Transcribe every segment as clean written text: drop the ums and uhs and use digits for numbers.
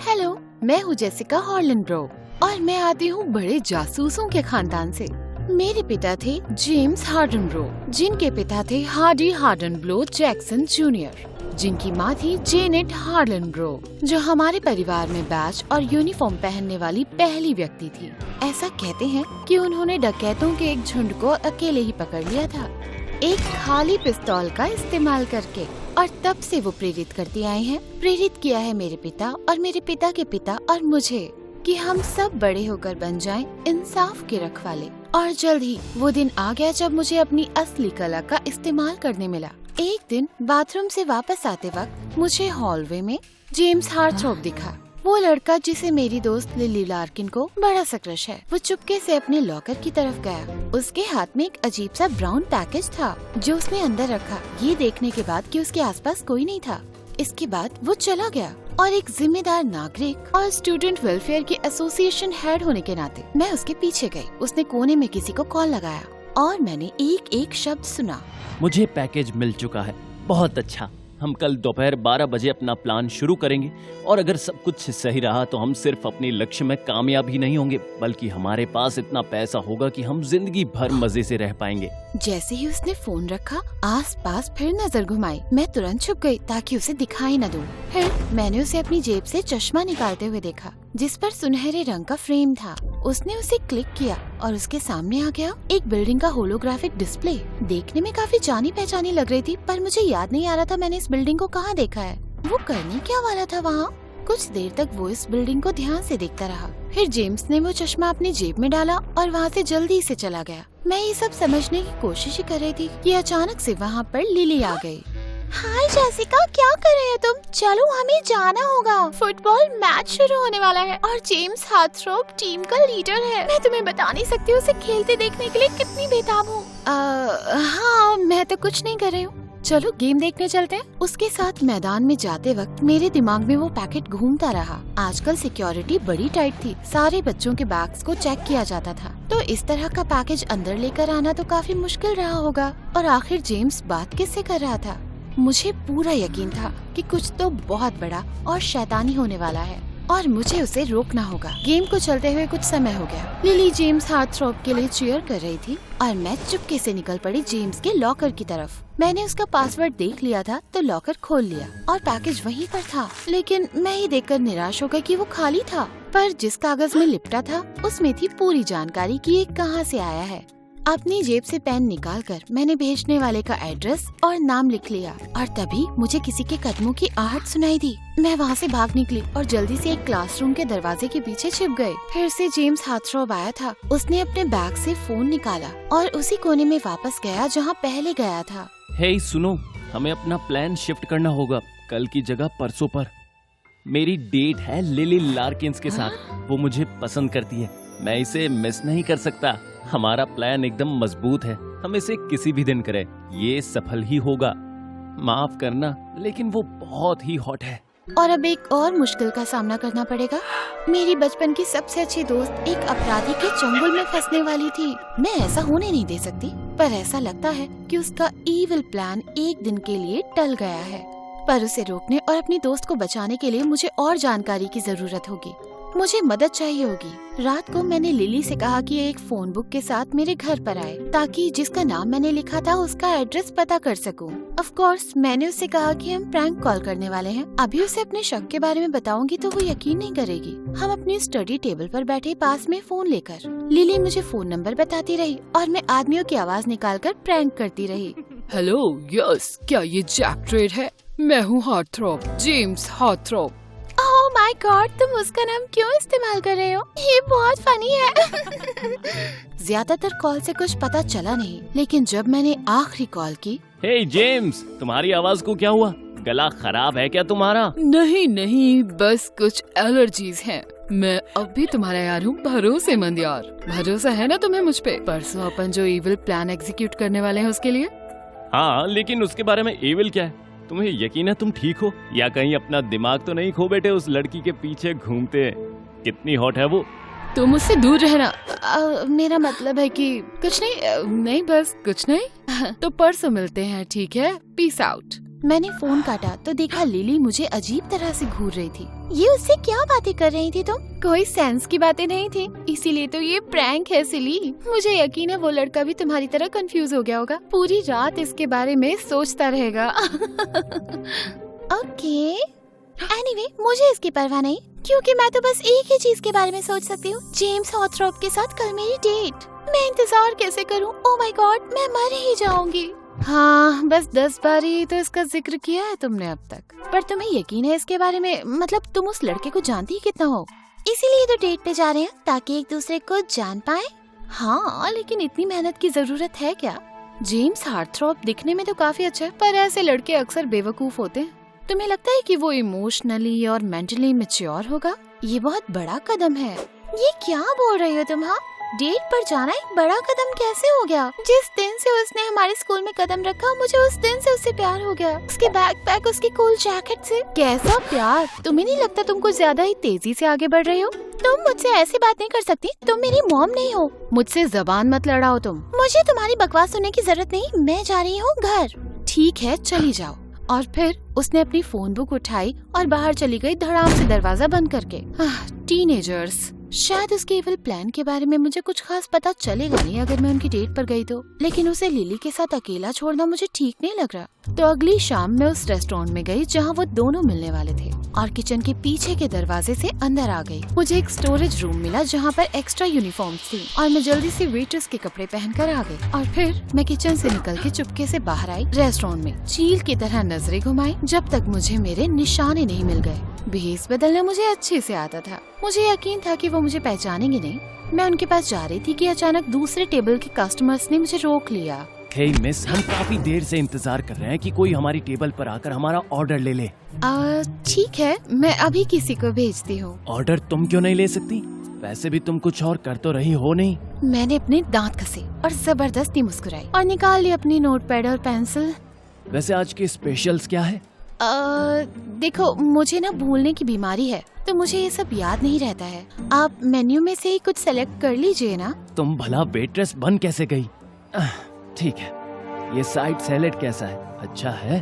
Hello, मैं हूँ Jessica हॉर्लनब्रो और मैं आती हूँ बड़े जासूसों के खानदान से। मेरे पिता थे जेम्स हार्डनब्रो, जिनके पिता थे हार्डी हार्डनब्रो जैक्सन जूनियर, जिनकी माँ थी जेनेट हार्लनब्रो, जो हमारे परिवार में बैच और यूनिफॉर्म पहनने वाली पहली व्यक्ति थी। ऐसा कहते हैं कि उन्होंने डकैतों के एक झुंड को अकेले ही पकड़ लिया था, एक खाली पिस्तौल का इस्तेमाल करके, और तब से वो प्रेरित करते आए हैं, प्रेरित किया है मेरे पिता और मेरे पिता के पिता और मुझे कि हम सब बड़े होकर बन जाएं इंसाफ के रखवाले। और जल्द ही वो दिन आ गया जब मुझे अपनी असली कला का इस्तेमाल करने मिला। एक दिन बाथरूम से वापस आते वक्त मुझे हॉलवे में जेम्स हार्थ्रोप दिखा, वो लड़का जिसे मेरी दोस्त लिली लार्किन को बड़ा सा क्रश है। वो चुपके से अपने लॉकर की तरफ गया। उसके हाथ में एक अजीब सा ब्राउन पैकेज था जो उसने अंदर रखा, ये देखने के बाद कि उसके आसपास कोई नहीं था। इसके बाद वो चला गया और एक जिम्मेदार नागरिक और स्टूडेंट वेलफेयर के एसोसिएशन हेड होने के नाते मैं उसके पीछे गई। उसने कोने में किसी को कॉल लगाया और मैंने एक एक शब्द सुना। मुझे पैकेज मिल चुका है, बहुत अच्छा। हम कल दोपहर 12 बजे अपना प्लान शुरू करेंगे और अगर सब कुछ सही रहा तो हम सिर्फ अपने लक्ष्य में कामयाब ही नहीं होंगे, बल्कि हमारे पास इतना पैसा होगा कि हम जिंदगी भर मजे से रह पाएंगे। जैसे ही उसने फोन रखा, आसपास फिर नजर घुमाई। मैं तुरंत छुप गई ताकि उसे दिखाई न दूं। फिर मैंने उसे अपनी जेब से चश्मा निकालते हुए देखा जिस पर सुनहरे रंग का फ्रेम था। उसने उसे क्लिक किया और उसके सामने आ गया एक बिल्डिंग का होलोग्राफिक डिस्प्ले। देखने में काफी जानी पहचानी लग रही थी, पर मुझे याद नहीं आ रहा था मैंने इस बिल्डिंग को कहाँ देखा है। वो करने क्या वाला था वहाँ? कुछ देर तक वो इस बिल्डिंग को ध्यान से देखता रहा। फिर जेम्स ने वो चश्मा अपनी जेब में डाला और वहाँ से जल्दी से चला गया। मैं ये सब समझने की कोशिश ही कर रही थी कि अचानक से वहाँ पर लिली आ गई। हाय जेसिका, क्या कर रहे हो तुम? चलो हमें जाना होगा, फुटबॉल मैच शुरू होने वाला है और जेम्स हार्थ्रोप टीम का लीडर है। मैं तुम्हें बता नहीं सकती उसे खेलते देखने के लिए कितनी बेताब हूँ। हाँ, मैं तो कुछ नहीं कर रही हूँ। चलो गेम देखने चलते हैं। उसके साथ मैदान में जाते वक्त मेरे दिमाग में वो पैकेट घूमता रहा। आजकल सिक्योरिटी बड़ी टाइट थी, सारे बच्चों के बैग्स को चेक किया जाता था, तो इस तरह का पैकेज अंदर लेकर आना तो काफी मुश्किल रहा होगा। और आखिर जेम्स बात किससे कर रहा था? मुझे पूरा यकीन था कि कुछ तो बहुत बड़ा और शैतानी होने वाला है और मुझे उसे रोकना होगा। गेम को चलते हुए कुछ समय हो गया। लिली जेम्स हार्थ्रोप के लिए चीयर कर रही थी और मैं चुपके से निकल पड़ी जेम्स के लॉकर की तरफ। मैंने उसका पासवर्ड देख लिया था तो लॉकर खोल लिया और पैकेज वहीं पर था, लेकिन मैं ये देखकर निराश हो गई कि वो खाली था। पर जिस कागज में लिपटा था उसमें थी पूरी जानकारी कि ये कहाँ से आया है। अपनी जेब से पेन निकालकर मैंने भेजने वाले का एड्रेस और नाम लिख लिया और तभी मुझे किसी के कदमों की आहट सुनाई दी। मैं वहाँ से भाग निकली और जल्दी से एक क्लासरूम के दरवाजे के पीछे छिप गई। फिर से जेम्स हार्थ्रोप आया था। उसने अपने बैग से फोन निकाला और उसी कोने में वापस गया जहाँ पहले गया था। हे सुनो, हमें अपना प्लान शिफ्ट करना होगा, कल की जगह परसों पर। मेरी डेट है लिली लार्किन्स के साथ, वो मुझे पसंद करती है, मैं इसे मिस नहीं कर सकता। हमारा प्लान एकदम मजबूत है, हम इसे किसी भी दिन करें, ये सफल ही होगा। माफ करना, लेकिन वो बहुत ही हॉट है। और अब एक और मुश्किल का सामना करना पड़ेगा। मेरी बचपन की सबसे अच्छी दोस्त एक अपराधी के चंगुल में फंसने वाली थी। मैं ऐसा होने नहीं दे सकती, पर ऐसा लगता है कि उसका ईविल प्लान एक दिन के लिए टल गया है। पर उसे रोकने और अपनी दोस्त को बचाने के लिए मुझे और जानकारी की जरूरत होगी। मुझे मदद चाहिए होगी। रात को मैंने लिली से कहा कि एक फोन बुक के साथ मेरे घर पर आए ताकि जिसका नाम मैंने लिखा था उसका एड्रेस पता कर सकूं। ऑफ कोर्स मैंने उससे कहा कि हम प्रैंक कॉल करने वाले हैं। अभी उसे अपने शक के बारे में बताऊंगी तो वो यकीन नहीं करेगी। हम अपनी स्टडी टेबल पर बैठे पास में फोन लेकर। लिली मुझे फोन नंबर बताती रही और मैं आदमियों की आवाज निकालकर प्रैंक करती रही। हेलो, यस, क्या ये जैक ट्रेड है? मैं हूँ हार्थ्रोप, जेम्स हार्थ्रोप। ओह माय गॉड, तुम उसका नाम क्यों इस्तेमाल कर रहे हो? ये बहुत फनी है। ज्यादातर कॉल से कुछ पता चला नहीं, लेकिन जब मैंने आखिरी कॉल की। हे जेम्स, तुम्हारी आवाज को क्या हुआ? गला खराब है क्या तुम्हारा? नहीं, बस कुछ एलर्जीज हैं। मैं अब भी तुम्हारा यार हूँ, भरोसेमंद यार। भरोसा है ना तुम्हें मुझ पे? परसों अपन जो इविल प्लान एग्जीक्यूट करने वाले हैं उसके लिए। हाँ, लेकिन उसके बारे में इविल क्या है? तुम्हें यकीन है तुम ठीक हो, या कहीं अपना दिमाग तो नहीं खो बैठे उस लड़की के पीछे घूमते? कितनी हॉट है वो। तुम उससे दूर रहना। मेरा मतलब है कि कुछ नहीं, नहीं बस कुछ नहीं। तो परसों मिलते हैं, ठीक है? Peace out. मैंने फोन काटा तो देखा लिली मुझे अजीब तरह से घूर रही थी। ये उससे क्या बातें कर रही थी तुम? कोई सेंस की बातें नहीं थी, इसीलिए तो ये प्रैंक है सिली। मुझे यकीन है वो लड़का भी तुम्हारी तरह कंफ्यूज हो गया होगा, पूरी रात इसके बारे में सोचता रहेगा। ओके, एनीवे मुझे इसकी परवाह नहीं, क्योंकि मैं तो बस एक ही चीज के बारे में सोच सकती हूँ, जेम्स हॉथरॉप के साथ कल मेरी डेट। मैं इंतजार कैसे करूँ? ओह माय गॉड, मैं मर ही जाऊंगी। हाँ, बस 10 बार ही तो इसका जिक्र किया है तुमने अब तक, पर तुम्हें यकीन है इसके बारे में? मतलब तुम उस लड़के को जानती ही कितना हो? इसीलिए तो डेट पे जा रहे हैं, ताकि एक दूसरे को जान पाए। हाँ, लेकिन इतनी मेहनत की जरूरत है क्या? जेम्स हॉथरॉप दिखने में तो काफी अच्छा है, पर ऐसे लड़के अक्सर बेवकूफ होते हैं। तुम्हें लगता है कि वो इमोशनली और मेंटली मैच्योर होगा? ये बहुत बड़ा कदम है। ये क्या बोल रही हो तुम? हाँ, डेट पर जाना एक बड़ा कदम कैसे हो गया? जिस दिन से उसने हमारे स्कूल में कदम रखा, मुझे उस दिन से उससे प्यार हो गया। उसके बैकपैक, उसकी कूल जैकेट से। कैसा प्यार? तुम्हें नहीं लगता तुम कुछ ज्यादा ही तेजी से आगे बढ़ रही हो? तुम मुझसे ऐसी बात नहीं कर सकती, तुम मेरी मॉम नहीं हो। मुझसे जबान मत लड़ाओ तुम। मुझे तुम्हारी बकवास सुनने की जरूरत नहीं, मैं जा रही हूँ घर। ठीक है, चली जाओ। और फिर उसने अपनी फोन बुक उठाई और बाहर चली गई, धड़ाम से दरवाजा बंद करके। टीनेजर्स। शायद उसके इविल प्लान के बारे में मुझे कुछ खास पता चलेगा नहीं अगर मैं उनकी डेट पर गई तो, लेकिन उसे लिली के साथ अकेला छोड़ना मुझे ठीक नहीं लग रहा। तो अगली शाम मैं उस रेस्टोरेंट में गई जहाँ वो दोनों मिलने वाले थे, और किचन के पीछे के दरवाजे से अंदर आ गई। मुझे एक स्टोरेज रूम मिला जहाँ पर एक्स्ट्रा यूनिफॉर्म्स थी, और मैं जल्दी से वेट्रेस के कपड़े पहनकर आ गई। और फिर मैं किचन से निकल के चुपके से बाहर आई। रेस्टोरेंट में चील की तरह नजरें घुमाई जब तक मुझे मेरे निशाने नहीं मिल गए। भेस बदलना मुझे अच्छे से आता था। मुझे यकीन था कि वो मुझे पहचानेंगे नहीं। मैं उनके पास जा रही थी कि अचानक दूसरे टेबल के कस्टमर्स ने मुझे रोक लिया। हे मिस, हम काफी देर से इंतजार कर रहे हैं कि कोई हमारी टेबल पर आकर हमारा ऑर्डर ले ले। ठीक है, मैं अभी किसी को भेजती हूँ। ऑर्डर तुम क्यों नहीं ले सकती? वैसे भी तुम कुछ और कर तो रही हो नहीं। मैंने अपने दांत कसे और जबरदस्ती मुस्कुराई और निकाल ली अपनी नोटपैड और पेंसिल। वैसे आज के स्पेशल्स क्या है? देखो, मुझे ना भूलने की बीमारी है, तो मुझे ये सब याद नहीं रहता है। आप मेन्यू में से ही कुछ सेलेक्ट कर लीजिए ना। तुम भला वेट्रेस बन कैसे गई? ठीक है, ये साइड सैलेड कैसा है? अच्छा है?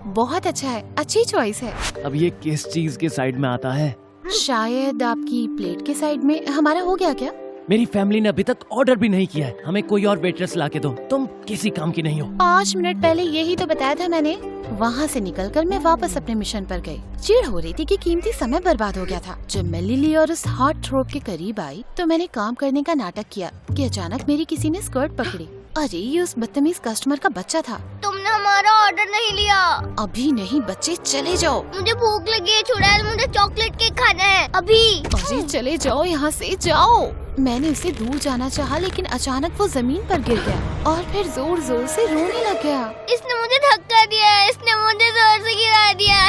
बहुत अच्छा है, अच्छी चॉइस है। अब ये किस चीज के साइड में आता है? शायद आपकी प्लेट के साइड में। हमारा हो गया क्या? मेरी फैमिली ने अभी तक ऑर्डर भी नहीं किया है। हमें कोई और वेट्रेस ला के दो, तुम किसी काम की नहीं हो। 5 मिनट पहले यही तो बताया था मैंने। वहाँ से निकलकर मैं वापस अपने मिशन पर गई। चिढ़ हो रही थी कि कीमती समय बर्बाद हो गया था। जब मैं लिली और उस हॉट थ्रोट के करीब आई तो मैंने काम करने का नाटक किया कि अचानक मेरी किसी ने स्कर्ट पकड़ी। अरे, ये उस बदतमीज कस्टमर का बच्चा था। तुमने हमारा ऑर्डर नहीं लिया। अभी नहीं बच्चे, चले जाओ। मुझे भूख लगी है चुड़ैल, मुझे चॉकलेट केक खाना है अभी। अरे चले जाओ, यहाँ से जाओ। मैंने उसे दूर जाना चाहा, लेकिन अचानक वो जमीन पर गिर गया और फिर जोर जोर से रोने लग गया। इसने मुझे धक्का दिया, इसने मुझे जोर से गिरा दिया।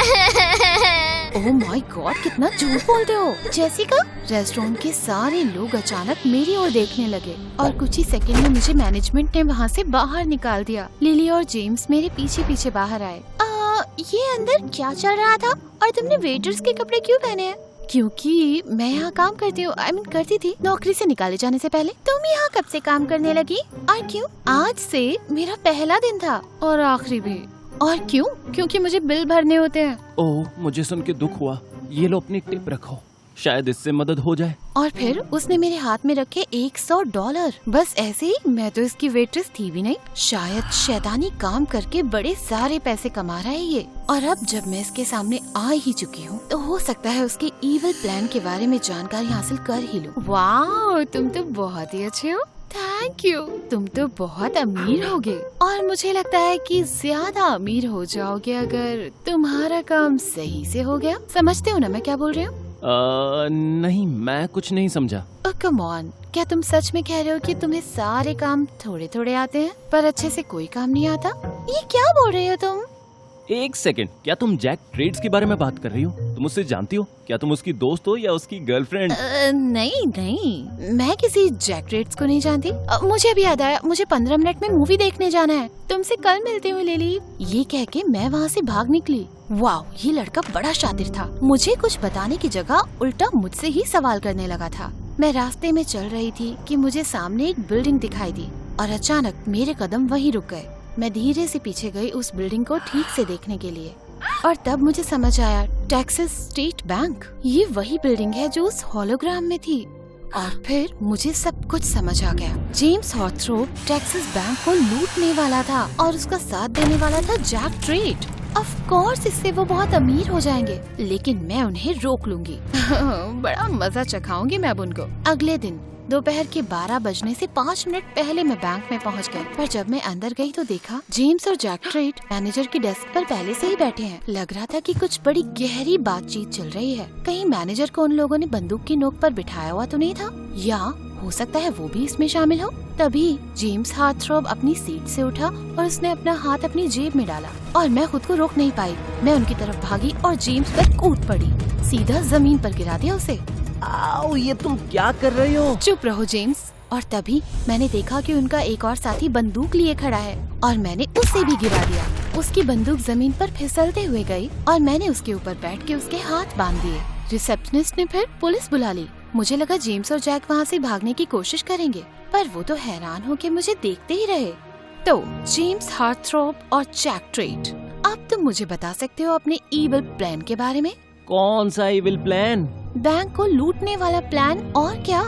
ओह माय गॉड, कितना झूठ बोलते हो। जेसिका, रेस्टोरेंट के सारे लोग अचानक मेरी ओर देखने लगे और कुछ ही सेकंड में मुझे मैनेजमेंट ने वहाँ से बाहर निकाल दिया। लिली और जेम्स मेरे पीछे पीछे बाहर आए। ये अंदर क्या चल रहा था? और तुमने वेटर्स के कपड़े क्यों पहने हैं? क्योंकि मैं यहाँ काम करती हूँ, करती थी नौकरी से निकाले जाने से पहले। तुम यहाँ कब से काम करने लगी? और क्यों? आज से मेरा पहला दिन था और आखिरी भी। और क्यों? क्योंकि मुझे बिल भरने होते हैं। ओह, मुझे सुन के दुख हुआ। ये लो अपनी टिप रखो, शायद इससे मदद हो जाए। और फिर उसने मेरे हाथ में रखे $100। बस ऐसे ही, मैं तो इसकी वेट्रेस थी भी नहीं। शायद शैतानी काम करके बड़े सारे पैसे कमा रहा है ये। और अब जब मैं इसके सामने आ ही चुकी हूँ तो हो सकता है उसके इविल प्लान के बारे में जानकारी हासिल कर ही लूं। वाह, तुम तो बहुत ही अच्छे हो। Thank you. तुम तो बहुत अमीर होगे और मुझे लगता है कि ज्यादा अमीर हो जाओगे अगर तुम्हारा काम सही से हो गया। समझते हो ना मैं क्या बोल रही हूँ? नहीं, मैं कुछ नहीं समझा। कम ऑन, क्या तुम सच में कह रहे हो कि तुम्हें सारे काम थोड़े थोड़े आते हैं पर अच्छे से कोई काम नहीं आता? ये क्या बोल रहे हो तुम? एक सेकंड, क्या तुम जैक ट्रेड्स के बारे में बात कर रही हो? तुम उससे जानती हो? क्या तुम उसकी दोस्त हो या उसकी गर्लफ्रेंड? नहीं, मैं किसी जैक ट्रेड्स को नहीं जानती। मुझे अभी याद आया, मुझे 15 मिनट में मूवी देखने जाना है। तुमसे कल मिलती हूँ लिली। ये कह के मैं वहाँ से भाग निकली। वाह, ये लड़का बड़ा शातिर था। मुझे कुछ बताने की जगह उल्टा मुझसे ही सवाल करने लगा था। मैं रास्ते में चल रही थी कि मुझे सामने एक बिल्डिंग दिखाई दी और अचानक मेरे कदम वहीं रुक गए। मैं धीरे से पीछे गई उस बिल्डिंग को ठीक से देखने के लिए, और तब मुझे समझ आया, टेक्सास स्टेट बैंक, ये वही बिल्डिंग है जो उस होलोग्राम में थी। और फिर मुझे सब कुछ समझ आ गया। जेम्स हॉथरोप टेक्सास बैंक को लूटने वाला था और उसका साथ देने वाला था जैक ट्रेट। ऑफ कोर्स इससे वो बहुत अमीर हो जाएंगे, लेकिन मैं उन्हें रोक लूंगी। बड़ा मजा चखाऊंगी मैं अब उनको। अगले दिन दोपहर के 12 बजने से 5 मिनट पहले मैं बैंक में पहुंच गई, पर जब मैं अंदर गई तो देखा जेम्स और जैक ट्रेट मैनेजर की डेस्क पर पहले से ही बैठे हैं। लग रहा था कि कुछ बड़ी गहरी बातचीत चल रही है। कहीं मैनेजर को उन लोगों ने बंदूक की नोक पर बिठाया हुआ तो नहीं था, या हो सकता है वो भी इसमें शामिल हो। तभी जेम्स हॉथरोप अपनी सीट से उठा और उसने अपना हाथ अपनी जेब में डाला, और मैं खुद को रोक नहीं पाई। मैं उनकी तरफ भागी और जेम्स पर कूद पड़ी, सीधा जमीन पर गिरा दिया उसे। आओ, ये तुम क्या कर रही हो? चुप रहो जेम्स। और तभी मैंने देखा कि उनका एक और साथी बंदूक लिए खड़ा है, और मैंने उसे भी गिरा दिया। उसकी बंदूक जमीन पर फिसलते हुए गई और मैंने उसके ऊपर बैठ के उसके हाथ बांध दिए। रिसेप्शनिस्ट ने फिर पुलिस बुला ली। मुझे लगा जेम्स और जैक वहाँ से भागने की कोशिश करेंगे, पर वो तो हैरान होकर मुझे देखते ही रहे। तो जेम्स हॉथरोप और जैक ट्रेट, अब तुम मुझे बता सकते हो अपने ईविल प्लान के बारे में? कौन सा इविल प्लान? बैंक को लूटने वाला प्लान, और क्या।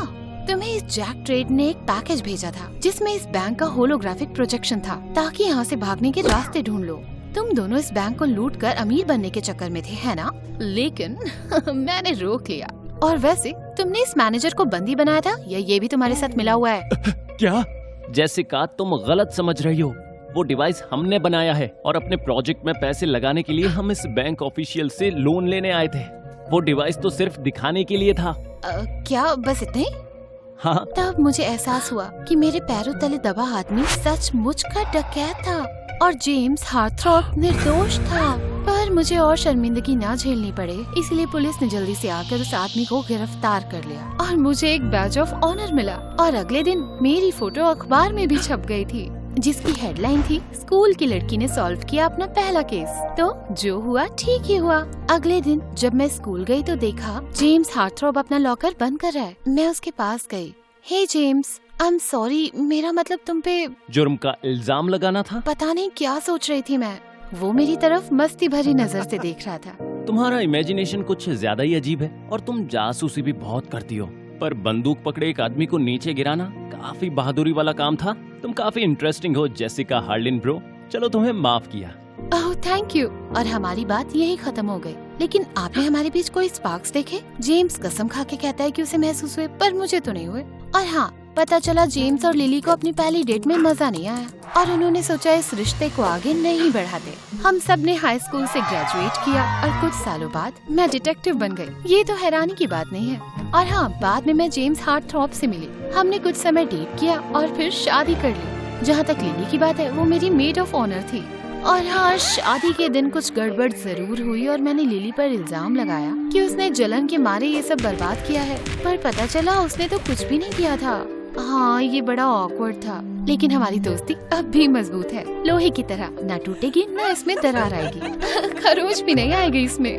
तुम्हें इस जैक ट्रेट ने एक पैकेज भेजा था जिसमें इस बैंक का होलोग्राफिक प्रोजेक्शन था, ताकि यहाँ से भागने के रास्ते ढूंढ लो। तुम दोनों इस बैंक को लूटकर अमीर बनने के चक्कर में थे, है ना? लेकिन मैंने रोक लिया। और वैसे तुमने इस मैनेजर को बंदी बनाया था, या ये भी तुम्हारे साथ मिला हुआ है? क्या? जेसिका, तुम गलत समझ रही हो। वो डिवाइस हमने बनाया है, और अपने प्रोजेक्ट में पैसे लगाने के लिए हम इस बैंक ऑफिशियल से लोन लेने आए थे। वो डिवाइस तो सिर्फ दिखाने के लिए था। क्या बस इतने? हाँ। तब मुझे एहसास हुआ कि मेरे पैरों तले दबा आदमी सचमुच का डकैत था, और जेम्स हॉथरोप निर्दोष था। पर मुझे और शर्मिंदगी ना झेलनी पड़े, इसलिए पुलिस ने जल्दी से आकर उस आदमी को गिरफ्तार कर लिया, और मुझे एक बैज ऑफ ऑनर मिला। और अगले दिन मेरी फोटो अखबार में भी छप गई थी, जिसकी हेडलाइन थी, स्कूल की लड़की ने सॉल्व किया अपना पहला केस। तो जो हुआ ठीक ही हुआ। अगले दिन जब मैं स्कूल गई तो देखा जेम्स हॉथरोप अपना लॉकर बंद कर रहा है। मैं उसके पास गई। हे जेम्स, आई एम सॉरी, मेरा मतलब तुम पे जुर्म का इल्जाम लगाना था। पता नहीं क्या सोच रही थी मैं। वो मेरी तरफ मस्ती भरी नजर से देख रहा था। तुम्हारा इमेजिनेशन कुछ ज्यादा ही अजीब है, और तुम जासूसी भी बहुत करती हो। पर बंदूक पकड़े एक आदमी को नीचे गिराना काफी बहादुरी वाला काम था। तुम काफी इंटरेस्टिंग हो जेसिका हार्लिन ब्रो। चलो, तुम्हें माफ किया। Oh thank you. और हमारी बात यही खत्म हो गई। लेकिन आपने हमारे बीच कोई स्पार्क्स देखे? जेम्स कसम खा के कहता है कि उसे महसूस हुए, पर मुझे तो नहीं हुए। और हाँ, पता चला जेम्स और लिली को अपनी पहली डेट में मजा नहीं आया, और उन्होंने सोचा इस रिश्ते को आगे नहीं बढ़ाते। हम सब ने हाई स्कूल से ग्रेजुएट किया, और कुछ सालों बाद मैं डिटेक्टिव बन गई। ये तो हैरानी की बात नहीं है। और हाँ, बाद में मैं जेम्स हॉथरोप से मिली। हमने कुछ समय डेट किया और फिर शादी कर ली। जहाँ तक लिली की बात है, वो मेरी मेड ऑफ ऑनर थी। और हाँ, शादी के दिन कुछ गड़बड़ जरूर हुई, और मैंने लिली पर इल्जाम लगाया कि उसने जलन के मारे ये सब बर्बाद किया है। पर पता चला उसने तो कुछ भी नहीं किया था। हाँ, ये बड़ा ऑकवर्ड था, लेकिन हमारी दोस्ती अब भी मजबूत है, लोहे की तरह। ना टूटेगी, ना इसमें दरार आएगी। खरोच भी नहीं आएगी इसमें।